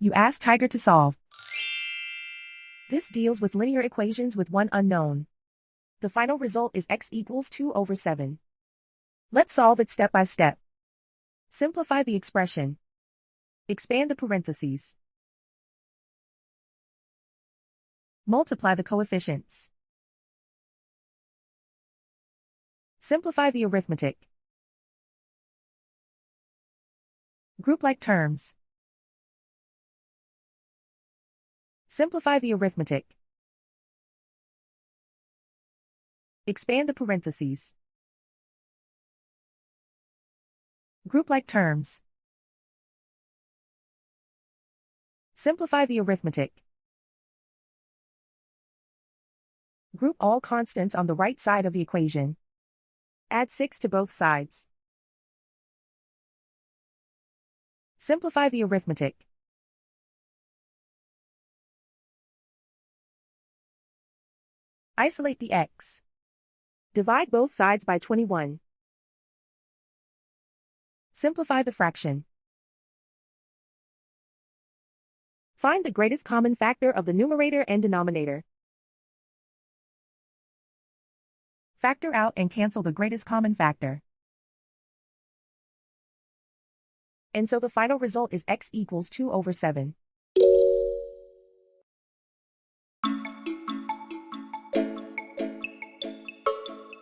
You ask Tiger to solve. This deals with linear equations with one unknown. The final result is x equals 2/7. Let's solve it step by step. Simplify the expression. Expand the parentheses. Multiply the coefficients. Simplify the arithmetic. Group like terms. Simplify the arithmetic. Expand the parentheses. Group like terms. Simplify the arithmetic. Group all constants on the right side of the equation. Add 6 to both sides. Simplify the arithmetic. Isolate the x. Divide both sides by 21. Simplify the fraction. Find the greatest common factor of the numerator and denominator. Factor out and cancel the greatest common factor. And so the final result is x equals 2/7.